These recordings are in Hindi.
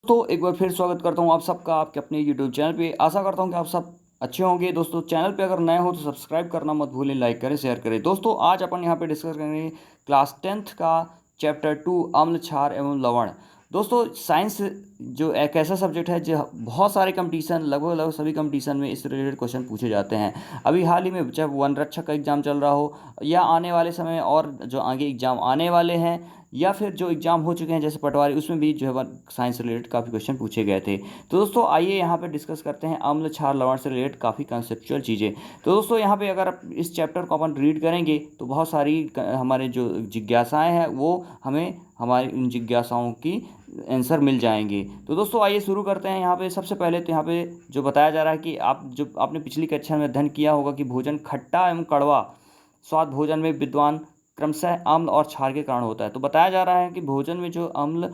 तो एक बार फिर स्वागत करता हूँ आप सबका आपके अपने यूट्यूब चैनल पे। आशा करता हूँ कि आप सब अच्छे होंगे। दोस्तों चैनल पे अगर नए हो तो सब्सक्राइब करना मत भूलें, लाइक करें, शेयर करें। दोस्तों आज अपन यहाँ पे डिस्कस करेंगे क्लास 10th का चैप्टर 2 अम्ल क्षार एवं लवण। दोस्तों साइंस जो एक ऐसा सब्जेक्ट है जो बहुत सारे कंपटीशन लगभग सभी कंपटीशन में इस रिलेटेड क्वेश्चन पूछे जाते हैं। अभी हाल ही में चाहे वन रक्षक का एग्जाम चल रहा हो या आने वाले समय और जो आगे एग्जाम आने वाले हैं या फिर जो एग्जाम हो चुके हैं जैसे पटवारी, उसमें भी जो है साइंस से रिलेटेड काफ़ी क्वेश्चन पूछे गए थे। तो दोस्तों आइए यहाँ पे डिस्कस करते हैं अम्ल क्षार लवण से रिलेटेड काफ़ी कंसेप्चुअल चीज़ें। तो दोस्तों यहाँ पे अगर आप इस चैप्टर को अपन रीड करेंगे तो बहुत सारी हमारे जो जिज्ञासाएं हैं वो हमें हमारी उन जिज्ञासाओं की आंसर मिल जाएंगे। तो दोस्तों आइए शुरू करते हैं। यहाँ पे सबसे पहले तो यहाँ पे जो बताया जा रहा है कि आप जो आपने पिछली कक्षा में अध्ययन किया होगा कि भोजन खट्टा एवं कड़वा स्वाद भोजन में विद्वान क्रमशः अम्ल और क्षार के कारण होता है। तो बताया जा रहा है कि भोजन में जो अम्ल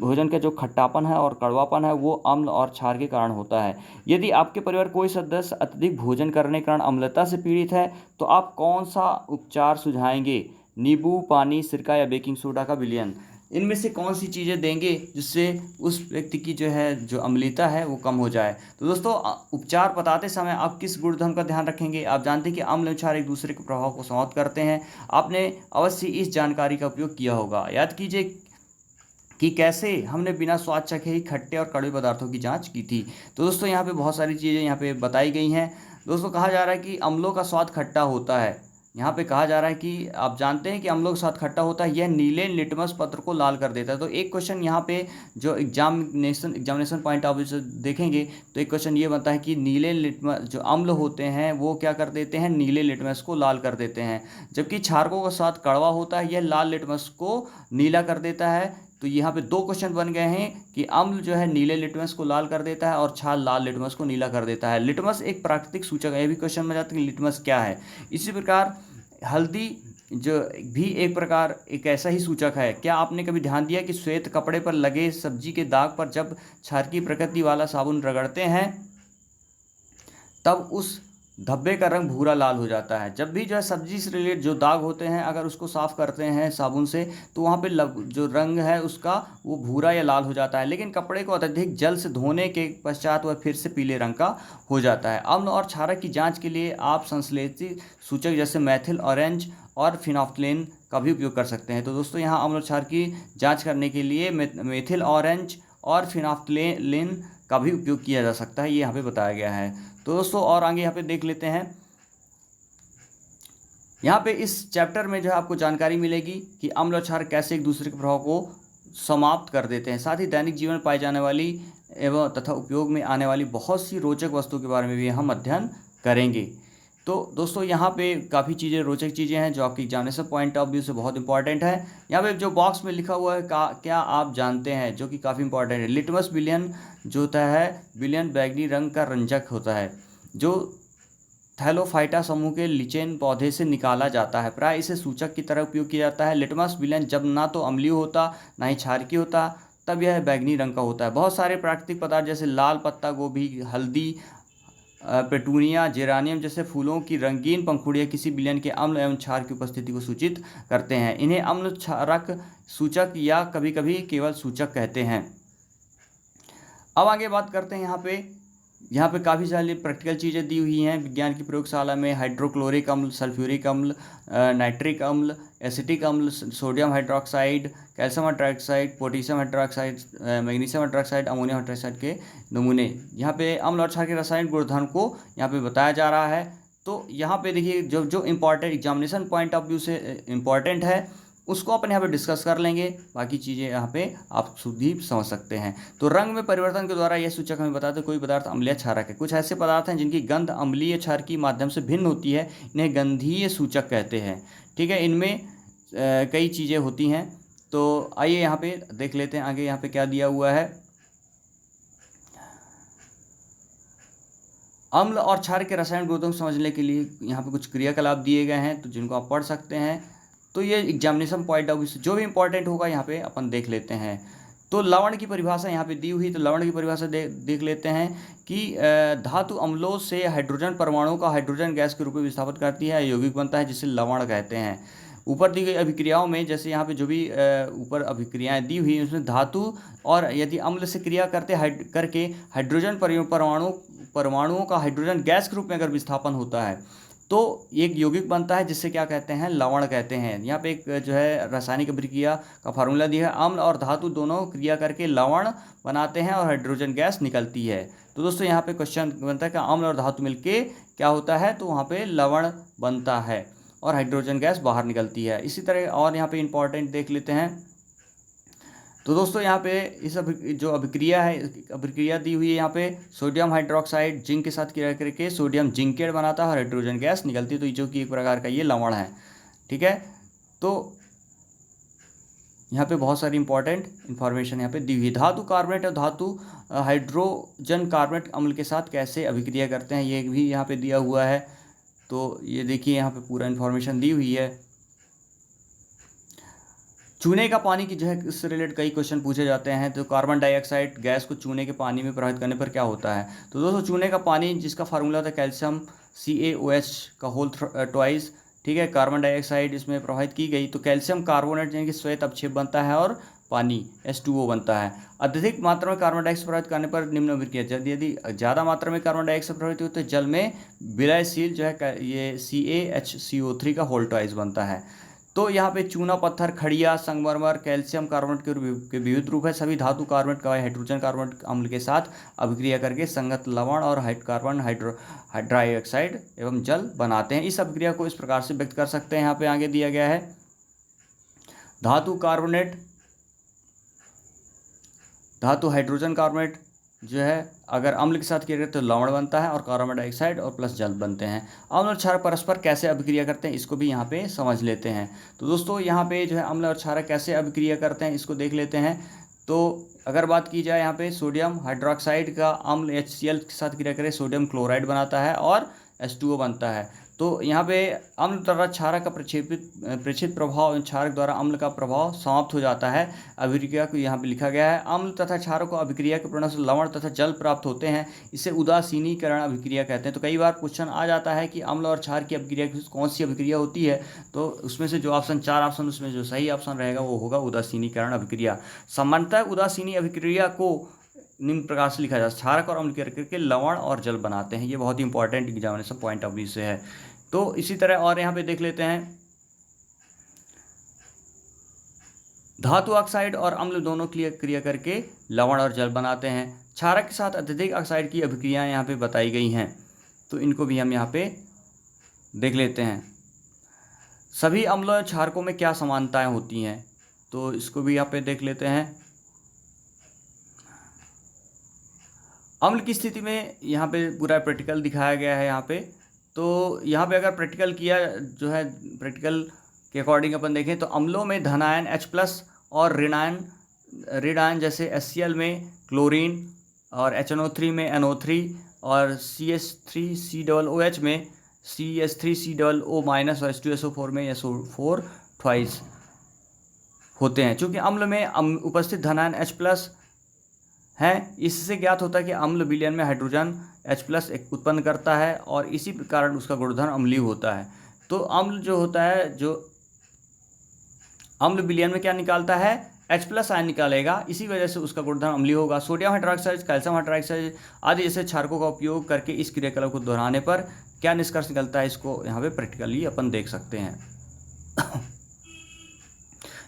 भोजन का जो खट्टापन है और कड़वापन है वो अम्ल और क्षार के कारण होता है। यदि आपके परिवार कोई सदस्य अत्यधिक भोजन करने के कारण अम्लता से पीड़ित है तो आप कौन सा उपचार सुझाएंगे? नींबू पानी, सिरका या बेकिंग सोडा का विलयन? इनमें से कौन सी चीज़ें देंगे जिससे उस व्यक्ति की जो है जो अम्लता है वो कम हो जाए? तो दोस्तों उपचार बताते समय आप किस गुणधर्म का ध्यान रखेंगे? आप जानते हैं कि अम्ल और क्षार एक दूसरे के प्रभाव को समाप्त करते हैं। आपने अवश्य इस जानकारी का उपयोग किया होगा। याद कीजिए कि कैसे हमने बिना स्वाद चखे ही खट्टे और कड़वे पदार्थों की जांच की थी। तो दोस्तों यहाँ पे बहुत सारी चीज़ें यहाँ पे बताई गई हैं। दोस्तों कहा जा रहा है कि अम्लों का स्वाद खट्टा होता है। यहाँ पे कहा जा रहा है कि आप जानते हैं कि अम्लों का स्वाद खट्टा होता है, यह नीले लिटमस पत्र को लाल कर देता है। तो एक क्वेश्चन यहाँ पे जो एग्जामिनेशन पॉइंट ऑफ व्यू से देखेंगे तो एक क्वेश्चन ये बनता है कि नीले लिटमस जो अम्ल होते हैं वो क्या कर देते हैं? नीले लिटमस को लाल कर देते हैं। जबकि क्षारकों का स्वाद कड़वा होता है, यह लाल लिटमस को नीला कर देता है। तो यहाँ पे दो क्वेश्चन बन गए हैं कि अम्ल जो है नीले लिटमस को लाल कर देता है और क्षार लाल लिटमस को नीला कर देता है। लिटमस एक प्राकृतिक सूचक है, ये भी क्वेश्चन में जाता है कि लिटमस क्या है। इसी प्रकार हल्दी जो भी एक प्रकार एक ऐसा ही सूचक है। क्या आपने कभी ध्यान दिया कि श्वेत कपड़े पर लगे सब्जी के दाग पर जब क्षार की प्रकृति वाला साबुन रगड़ते हैं तब उस धब्बे का रंग भूरा लाल हो जाता है? जब भी जो है सब्जी से रिलेटेड जो दाग होते हैं अगर उसको साफ़ करते हैं साबुन से तो वहाँ पे जो रंग है उसका वो भूरा या लाल हो जाता है, लेकिन कपड़े को अत्यधिक जल से धोने के पश्चात वह फिर से पीले रंग का हो जाता है। अम्ल और क्षारक की जाँच के लिए आप संश्लेषित सूचक जैसे मैथिल ऑरेंज और फिनोफ्थलेन का भी उपयोग कर सकते हैं। तो दोस्तों यहाँ अम्ल और क्षार की जाँच करने के लिए मेथिल ऑरेंज और फिनोफ्थलेन का भी उपयोग किया जा सकता है, ये यहाँ पे बताया गया है। तो दोस्तों और आगे यहाँ पे देख लेते हैं। यहाँ पे इस चैप्टर में जो है आपको जानकारी मिलेगी कि अम्ल और क्षार कैसे एक दूसरे के प्रभाव को समाप्त कर देते हैं। साथ ही दैनिक जीवन में पाई जाने वाली एवं तथा उपयोग में आने वाली बहुत सी रोचक वस्तुओं के बारे में भी हम अध्ययन करेंगे। तो दोस्तों यहाँ पे काफ़ी चीज़ें रोचक चीज़ें हैं जो आपकी एग्जामिनेशन पॉइंट ऑफ व्यू से बहुत इंपॉर्टेंट है। यहाँ पे जो बॉक्स में लिखा हुआ है क्या आप जानते हैं, जो कि काफ़ी इंपॉर्टेंट है। लिटमस विलयन जो होता है, विलयन बैगनी रंग का रंजक होता है जो थैलोफाइटा समूह के लिचेन पौधे से निकाला जाता है। प्राय इसे सूचक की तरह उपयोग किया जाता है। लिटमस विलयन जब ना तो अम्लीय होता ना ही क्षारकीय होता तब यह बैगनी रंग का होता है। बहुत सारे प्राकृतिक पदार्थ जैसे लाल पत्ता गोभी, हल्दी, पेटूनिया, जेरानियम जैसे फूलों की रंगीन पंखुड़ियाँ किसी विलयन के अम्ल एवं क्षार की उपस्थिति को सूचित करते हैं। इन्हें अम्ल क्षारक सूचक या कभी कभी केवल सूचक कहते हैं। अब आगे बात करते हैं। यहाँ पे काफ़ी सारी प्रैक्टिकल चीज़ें दी हुई हैं विज्ञान की प्रयोगशाला में। हाइड्रोक्लोरिक अम्ल, सल्फ्यूरिक अम्ल, नाइट्रिक अम्ल, एसिटिक अम्ल, sodium hydroxide, calcium hydroxide, potassium hydroxide, magnesium hydroxide, ammonium hydroxide के नमूने। यहाँ पे अम्ल और क्षार के रासायनिक गुणधर्म को यहाँ पे बताया जा रहा है। तो यहाँ पे देखिए जो important examination point of view से इम्पॉर्टेंट है उसको अपन यहाँ पे डिस्कस कर लेंगे। बाकी चीज़ें यहाँ पे आप खुद ही समझ सकते हैं। तो रंग में परिवर्तन के द्वारा यह सूचक हमें बताते हैं कोई पदार्थ अम्लीय क्षारक है। कुछ ऐसे पदार्थ हैं जिनकी गंध अम्लीय क्षार की माध्यम से भिन्न होती है, इन्हें गंधीय सूचक कहते हैं। ठीक है, इनमें कई चीज़ें होती हैं। तो आइए यहाँ पे देख लेते हैं आगे यहाँ पे क्या दिया हुआ है। अम्ल और क्षार के रासायनिक गुणधर्म समझने के लिए यहाँ पे कुछ क्रियाकलाप दिए गए हैं तो जिनको आप पढ़ सकते हैं। तो ये एग्जामिनेशन पॉइंट ऑफ व्यू से जो भी इंपॉर्टेंट होगा यहाँ पे अपन देख लेते हैं। तो लवण की परिभाषा यहाँ पे दी हुई, तो लवण की परिभाषा देख लेते हैं कि धातु अम्लों से हाइड्रोजन परमाणु का हाइड्रोजन गैस के रूप में विस्थापित करती है, यौगिक बनता है जिसे लवण कहते हैं। ऊपर दी गई अभिक्रियाओं में जैसे यहाँ पे जो भी ऊपर अभिक्रियाएं दी हुई हैं उसमें धातु और यदि अम्ल से क्रिया करके हाइड्रोजन परमाणुओं का हाइड्रोजन गैस के रूप में अगर विस्थापन होता है तो एक यौगिक बनता है जिससे क्या कहते हैं, लवण कहते हैं। यहाँ पे एक जो है रासायनिक अभिक्रिया का फार्मूला दिया है, अम्ल और धातु दोनों क्रिया करके लवण बनाते हैं और हाइड्रोजन गैस निकलती है। तो दोस्तों यहाँ पे क्वेश्चन बनता है कि अम्ल और धातु मिलके क्या होता है, तो वहाँ पे लवण बनता है और हाइड्रोजन गैस बाहर निकलती है। इसी तरह और यहाँ पे इंपॉर्टेंट देख लेते हैं। तो दोस्तों यहाँ पे इस जो अभिक्रिया दी हुई है, यहाँ पे सोडियम हाइड्रोक्साइड जिंक के साथ क्रिया करके सोडियम जिंकेट बनाता है और हाइड्रोजन गैस निकलती है, तो जो कि एक प्रकार का ये लवण है। ठीक है, तो यहाँ पे बहुत सारी इंपॉर्टेंट इन्फॉर्मेशन यहाँ पे दी हुई है। धातु कार्बोनेट और धातु हाइड्रोजन कार्बोनेट अम्ल के साथ कैसे अभिक्रिया करते हैं ये भी यहाँ पे दिया हुआ है। तो ये देखिए यहाँ पे पूरा इन्फॉर्मेशन दी हुई है। चूने का पानी की जो है इससे रिलेटेड कई क्वेश्चन पूछे जाते हैं। तो कार्बन डाइऑक्साइड गैस को चूने के पानी में प्रभावित करने पर क्या होता है। तो दोस्तों चूने का पानी जिसका फार्मूला था कैल्शियम CaOH का होल ट्वाइस, ठीक है, कार्बन डाइऑक्साइड इसमें प्रभावित की गई तो कैल्शियम कार्बोनेट यानी कि श्वेत अपक्षेप बनता है और पानी H2O बनता है। अत्यधिक मात्रा में कार्बन डाइऑक्साइड प्रभावित करने पर निम्न अभिक्रिया, यदि ज़्यादा मात्रा में कार्बन डाइऑक्साइड प्रभावित हो तो जल में विलयशील जो है ये CaHCO3 का होल ट्वाइस बनता है। तो यहाँ पे चूना पत्थर, खड़िया, संगमरमर, कैल्शियम कार्बोनेट के विविध रूप है। सभी धातु कार्बोनेट का हाइड्रोजन कार्बोनेट अम्ल के साथ अभिक्रिया करके संगत लवण और कार्बन डाइऑक्साइड एवं जल बनाते हैं। इस अभिक्रिया को इस प्रकार से व्यक्त कर सकते हैं। यहाँ पे आगे दिया गया है धातु हाइड्रोजन कार्बोनेट जो है अगर अम्ल के साथ किया जाए तो लवण बनता है और कार्बन डाइऑक्साइड और प्लस जल बनते हैं। अम्ल और क्षारक परस्पर कैसे अभिक्रिया करते हैं इसको भी यहाँ पे समझ लेते हैं। तो दोस्तों यहाँ पे जो है अम्ल और क्षारक कैसे अभिक्रिया करते हैं इसको देख लेते हैं। तो अगर बात की जाए यहाँ पे सोडियम हाइड्रोक्साइड का अम्ल HCl के साथ क्रिया करे सोडियम क्लोराइड बनाता है और H2O बनता है। तो यहाँ पे अम्ल तथा क्षारक का प्रेक्षित प्रभाव, क्षारक द्वारा अम्ल का प्रभाव समाप्त हो जाता है। अभिक्रिया को यहाँ पे लिखा गया है अम्ल तथा क्षारक को अभिक्रिया के परिणाम से लवण तथा जल प्राप्त होते हैं, इसे उदासीनीकरण अभिक्रिया कहते हैं। तो कई बार क्वेश्चन आ जाता है कि अम्ल और क्षार की अभिक्रिया कौन सी अभिक्रिया होती है, तो उसमें से जो ऑप्शन 4 ऑप्शन उसमें जो सही ऑप्शन रहेगा वो होगा उदासीनीकरण अभिक्रिया। सामान्यतः उदासीनी अभिक्रिया को निम्न प्रकार से लिखा जाता है, क्षारक और अम्ल करके लवण और जल बनाते हैं। ये बहुत ही important examination point of view से है। तो इसी तरह और यहाँ पे देख लेते हैं धातु ऑक्साइड और अम्ल दोनों क्रिया करके लवण और जल बनाते हैं। क्षारक के साथ अत्यधिक ऑक्साइड की अभिक्रियाएं यहाँ पे बताई गई हैं, तो इनको भी हम यहाँ पे देख लेते हैं। सभी अम्लों और क्षारकों में क्या समानताएं होती हैं, तो इसको भी यहाँ पे देख लेते हैं। अम्ल की स्थिति में यहाँ पे पूरा प्रैक्टिकल दिखाया गया है यहाँ पे। तो यहाँ पे अगर प्रैक्टिकल किया जो है प्रैक्टिकल के अकॉर्डिंग अपन देखें तो अम्लों में धनायन H+ और ऋण आयन जैसे HCl में क्लोरीन और HNO3 में NO3 और CH3COOH में CH3COO- और H2SO4 में SO4 ट्वाइस होते हैं। चूँकि अम्ल में उपस्थित धनायन H+ हैं, इससे ज्ञात होता है कि अम्ल विलयन में हाइड्रोजन H+ उत्पन्न करता है और इसी कारण उसका गुणधर्म अम्लीय होता है। तो अम्ल जो होता है, जो अम्ल विलयन में क्या निकालता है, H+ आयन निकालेगा, इसी वजह से उसका गुणधर्म अम्लीय होगा। सोडियम हाइड्रोक्साइड, कैल्शियम हाइड्रोक्साइड आदि जैसे क्षारकों का उपयोग करके इस क्रियाकलाप को दोहराने पर क्या निष्कर्ष निकलता है, इसको यहाँ पे प्रैक्टिकली अपन देख सकते हैं।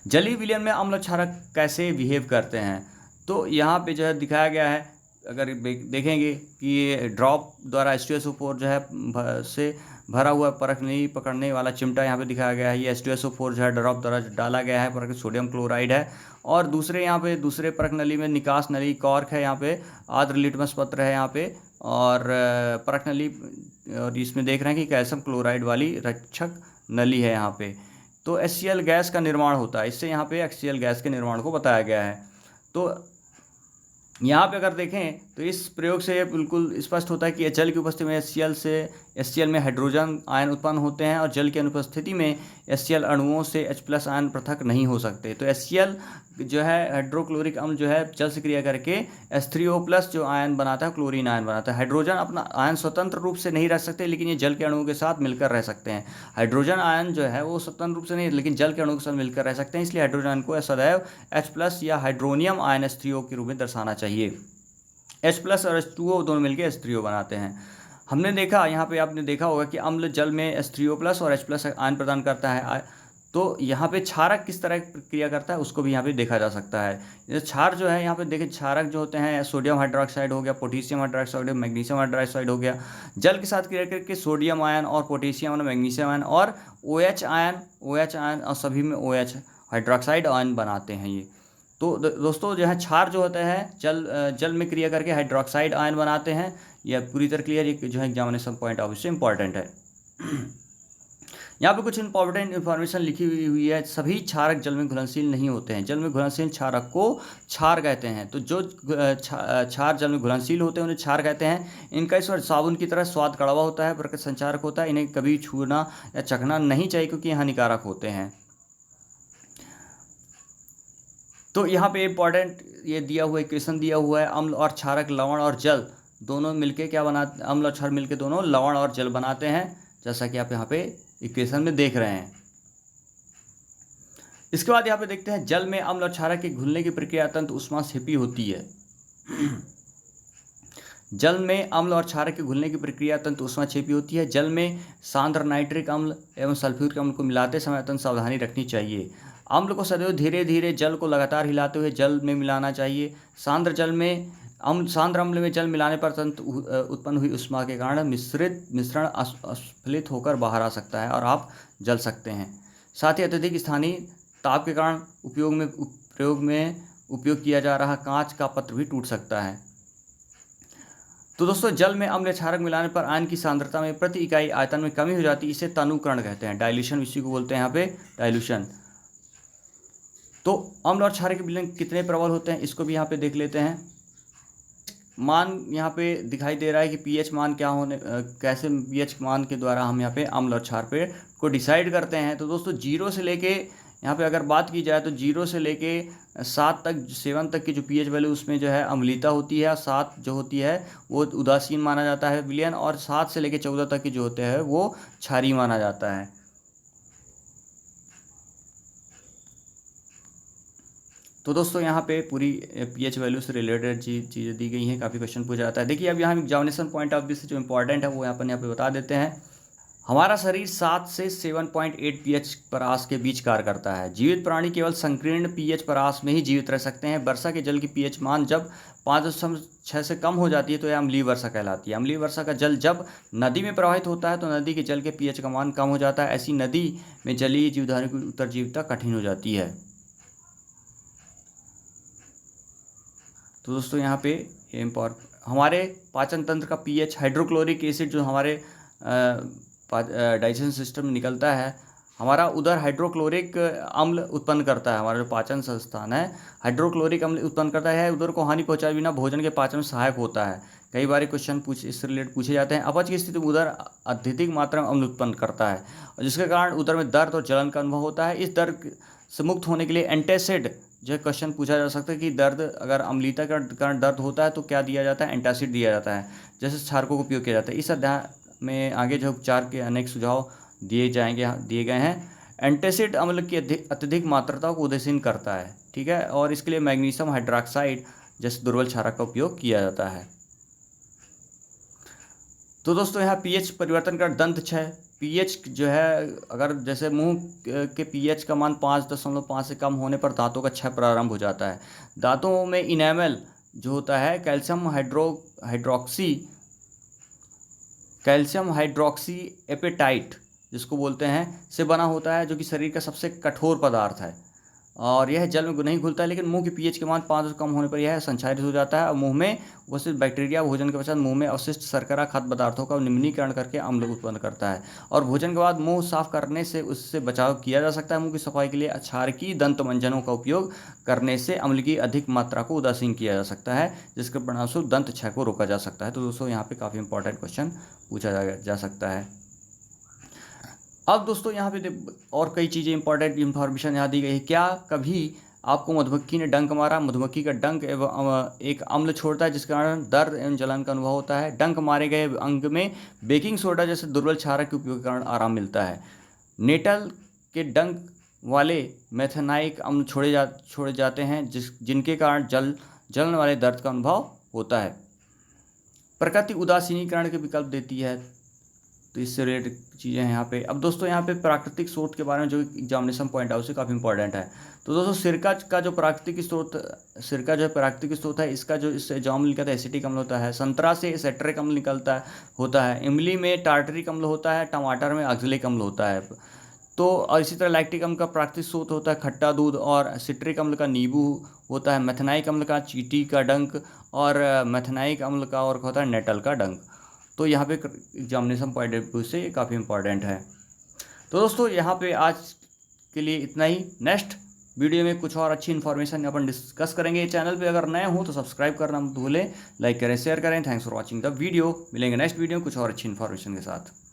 जलीय विलयन में अम्ल क्षारक कैसे बिहेव करते हैं, तो यहाँ पे जो है दिखाया गया है। अगर देखेंगे कि ये ड्रॉप द्वारा H2SO4 जो है से भरा हुआ पकड़ने वाला चिमटा यहाँ पे दिखाया गया है। ये H2SO4 जो है ड्रॉप द्वारा डाला गया है, पर सोडियम क्लोराइड है। और दूसरे परख नली में निकास नली कॉर्क है, यहाँ पे आर्द्र लिटमस पत्र है यहाँ पे, और परख नली, और इसमें देख रहे हैं कि कैल्शियम क्लोराइड वाली रक्षक नली है यहाँ पे। तो HCl गैस का निर्माण होता है, इससे यहाँ पे HCl गैस के निर्माण को बताया गया है। तो यहाँ पे अगर देखें तो इस प्रयोग से बिल्कुल स्पष्ट होता है कि जल की उपस्थिति में HCl में हाइड्रोजन आयन उत्पन्न होते हैं और जल की अनुपस्थिति में HCl अणुओं से H+ आयन पृथक नहीं हो सकते। तो HCl जो है हाइड्रोक्लोरिक अम्ल जो है जल से क्रिया करके H3O+ जो आयन बनाता है क्लोरीन आयन बनाता है। हाइड्रोजन अपना आयन स्वतंत्र रूप से नहीं रख सकते, लेकिन ये जल के अणुओं के साथ मिलकर रह सकते हैं। हाइड्रोजन आयन जो है वो स्वतंत्र रूप से नहीं, लेकिन जल के अणुओं के साथ मिलकर रह सकते हैं, इसलिए हाइड्रोजन आयन को सदैव H+ या हाइड्रोनियम आयन H3O के रूप में दर्शाना चाहिए। H+ और H2O दोनों मिलकर H3O बनाते हैं। हमने देखा यहाँ पे, आपने देखा होगा कि अम्ल जल में H3O+ और H+ आयन प्रदान करता है। तो यहाँ पे क्षारक किस तरह क्रिया करता है उसको भी यहाँ पे देखा जा सकता है। ये क्षार जो है यहाँ पे देखिए, क्षारक जो होते हैं सोडियम हाइड्रोक्साइड हो गया, पोटेशियम हाइड्रोक्साइड हो गया, मैग्नीशियम हाइड्रोक्साइड हो गया। जल के साथ क्रिया करके सोडियम आयन और पोटेशियम आयन, मैग्नीशियम आयन और OH आयन और सभी में OH हाइड्रोक्साइड आयन बनाते हैं ये। तो दोस्तों जो है क्षार जो होता है जल में क्रिया करके हाइड्रोक्साइड आयन बनाते हैं। यह पूरी तरह क्लियर, ये जो है एग्जामिनेशन पॉइंट ऑफ व्यू से इंपॉर्टेंट है। यहाँ पे कुछ इंपॉर्टेंट इन्फॉर्मेशन लिखी हुई है। सभी क्षारक जल में घुलनशील नहीं होते हैं। जल में घुलनशील क्षारक को क्षार कहते हैं। तो जो क्षार जल में घुलनशील होते हैं उन्हें क्षार कहते हैं। इनका इस साबुन की तरह स्वाद कड़वा होता है, प्रकृति संचारक होता है। इन्हें कभी छूना या चखना नहीं चाहिए क्योंकि ये हानिकारक होते हैं। तो यहाँ पे इम्पॉर्टेंट ये दिया हुआ इक्वेशन दिया हुआ है, अम्ल और क्षारक लवण और जल दोनों मिलके क्या बनाते, अम्ल और क्षार मिलके दोनों लवण और जल बनाते हैं, जैसा कि आप यहाँ पे इक्वेशन में देख रहे हैं। इसके बाद यहाँ पे देखते हैं जल में अम्ल और क्षारक के घुलने की प्रक्रिया अत्यंत ऊष्माक्षेपी होती है। जल में अम्ल और क्षारक के घुलने की प्रक्रिया अत्यंत ऊष्माक्षेपी होती है। जल में सांद्र नाइट्रिक अम्ल एवं सल्फ्यूरिक अम्ल को मिलाते समय अत्यंत सावधानी रखनी चाहिए। अम्ल को सदैव धीरे धीरे जल को लगातार हिलाते हुए जल में मिलाना चाहिए। सांद्र अम्ल में जल मिलाने पर अत्यंत उत्पन्न हुई ऊष्मा के कारण मिश्रण अस्फलित होकर बाहर आ सकता है और आप जल सकते हैं। साथ ही अत्यधिक स्थानीय ताप के कारण प्रयोग में उपयोग किया जा रहा कांच का पत्र भी टूट सकता है। तो दोस्तों जल में अम्ल क्षारक मिलाने पर आयन की सांद्रता में प्रति इकाई आयतन में कमी हो जाती है। इसे तनुकरण कहते हैं, डाइल्यूशन इसी को बोलते हैं यहाँ पे, डाइल्यूशन। तो अम्ल और क्षारक के विलयन कितने प्रबल होते हैं इसको भी यहाँ पे देख लेते हैं। मान यहाँ पे दिखाई दे रहा है कि pH मान क्या होने, कैसे pH मान के द्वारा हम यहाँ पे अम्ल और क्षार पे को डिसाइड करते हैं। तो दोस्तों 0 से लेके यहाँ पे अगर बात की जाए तो 0 से लेके 7 तक की जो pH वैल्यू उसमें जो है अम्लीता होती है, 7 जो होती है वो उदासीन माना जाता है विलयन, और 7 से लेके 14 तक की जो होते हैं वो क्षारीय माना जाता है। तो दोस्तों यहाँ पे पूरी pH वैल्यू से रिलेटेड चीज़ें दी गई हैं, काफ़ी क्वेश्चन पूछा जाता है। देखिए अब यहाँ एग्जामिनेशन पॉइंट ऑफ व्यू से जो इंपॉर्टेंट है वो यहाँ पे बता देते हैं। हमारा शरीर 7 से 7.8 pH परास के बीच कार्य करता है। जीवित प्राणी केवल संकीर्ण pH परास में ही जीवित रह सकते हैं। वर्षा के जल की pH मान जब 5.6 से कम हो जाती है तो यह अम्लीय वर्षा कहलाती है। अम्लीय वर्षा का जल जब नदी में प्रवाहित होता है तो नदी के जल के pH का मान कम हो जाता है। ऐसी नदी में जलीय जीवधारियों की उत्तरजीविता कठिन हो जाती है। तो दोस्तों यहाँ पे हमारे पाचन तंत्र का pH, हाइड्रोक्लोरिक एसिड जो हमारे डाइजेशन सिस्टम में निकलता है, हमारा उधर हाइड्रोक्लोरिक अम्ल उत्पन्न करता है। हमारा जो पाचन संस्थान है हाइड्रोक्लोरिक अम्ल उत्पन्न करता है, उधर को हानि पहुंचाए बिना भोजन के पाचन में सहायक होता है। कई बार क्वेश्चन इससे रिलेटेड पूछे जाते हैं। अपच की स्थिति में उधर अत्यधिक मात्रा में अम्ल उत्पन्न करता है और जिसके कारण उधर में दर्द और जलन का अनुभव होता है। इस दर्द से मुक्त होने के लिए एंटासिड जो क्वेश्चन पूछा जा सकता है कि दर्द अगर अम्लीयता के कारण दर्द होता है तो क्या दिया जाता है, एंटासिड दिया जाता है, जैसे क्षारकों का उपयोग किया जाता है। इस अध्याय में आगे जो उपचार के अनेक सुझाव दिए गए हैं। एंटासिड अम्ल की अत्यधिक मात्रा को उदासीन करता है, ठीक है, और इसके लिए मैग्नीशियम हाइड्रोक्साइड जैसे दुर्बल क्षारक का उपयोग किया जाता है। तो दोस्तों यहाँ pH परिवर्तन का दंत क्षय, pH जो है अगर जैसे मुंह के pH का मान 5.5 से कम होने पर दांतों का क्षय प्रारंभ हो जाता है। दांतों में इनेमल जो होता है कैल्शियम हाइड्रोक्सी एपेटाइट जिसको बोलते हैं से बना होता है, जो कि शरीर का सबसे कठोर पदार्थ है। और यह जल में नहीं घुलता है, लेकिन मुंह के पीएच के मान 5 से कम होने पर यह संचारित हो जाता है और मुंह में उपस्थित बैक्टीरिया भोजन के पश्चात मुंह में अवशिष्ट शर्करा खाद्य पदार्थों का निम्नीकरण करके अम्ल उत्पन्न करता है। और भोजन के बाद मुंह साफ करने से उससे बचाव किया जा सकता है। मुंह की सफाई के लिए क्षारकी दंत मंजनों का उपयोग करने से अम्ल की अधिक मात्रा को उदासीन किया जा सकता है, जिसके परिणामस्वरूप दंत क्षय को रोका जा सकता है। तो दोस्तों यहाँ पे काफ़ी इंपॉर्टेंट क्वेश्चन पूछा जा सकता है। अब दोस्तों यहाँ पे और कई चीज़ें इंपॉर्टेंट इंफॉर्मेशन यहाँ दी गई है। क्या कभी आपको मधुमक्खी ने डंक मारा? मधुमक्खी का डंक एवं एक अम्ल छोड़ता है जिसके कारण दर्द एवं जलन का अनुभव होता है। डंक मारे गए अंग में बेकिंग सोडा जैसे दुर्बल क्षारक के उपयोग के कारण आराम मिलता है। नेटल के डंक वाले मेथेनाइक अम्ल छोड़े जाते हैं जिनके कारण जलन वाले दर्द का अनुभव होता है। प्रकृति उदासीनीकरण के विकल्प देती है, तो इससे रिलेटेड चीज़ें हैं यहाँ पे। अब दोस्तों यहाँ पे प्राकृतिक स्रोत के बारे में जो एग्जामिनेशन पॉइंट है उससे काफ़ी इंपॉर्टेंट है। तो दोस्तों सिरका जो है प्राकृतिक स्रोत है, इसका जो इससे जो अम्ल निकलता है एसिटिक अम्ल होता है। संतरा से सेट्रिक अम्ल होता है। इमली में टार्टरिक अम्ल होता है। टमाटर में ऑक्जेलिक अम्ल होता है। तो और इसी तरह लैक्टिक अम्ल का प्राकृतिक स्रोत होता है खट्टा दूध, और सिट्रिक अम्ल का नींबू होता है। मैथेनाइक अम्ल का चींटी का डंक, और मैथेनाइक अम्ल का और होता है नेटल का डंक। तो यहाँ पे एग्जामिनेशन पॉइंट ऑफ व्यू से काफ़ी इंपॉर्टेंट है। तो दोस्तों यहाँ पे आज के लिए इतना ही। नेक्स्ट वीडियो में कुछ और अच्छी इन्फॉर्मेशन अपन डिस्कस करेंगे। चैनल पे अगर नए हो तो सब्सक्राइब करना मत भूलें, लाइक करें, शेयर करें। Thanks for watching the video. मिलेंगे नेक्स्ट वीडियो कुछ और अच्छी इन्फॉर्मेशन के साथ।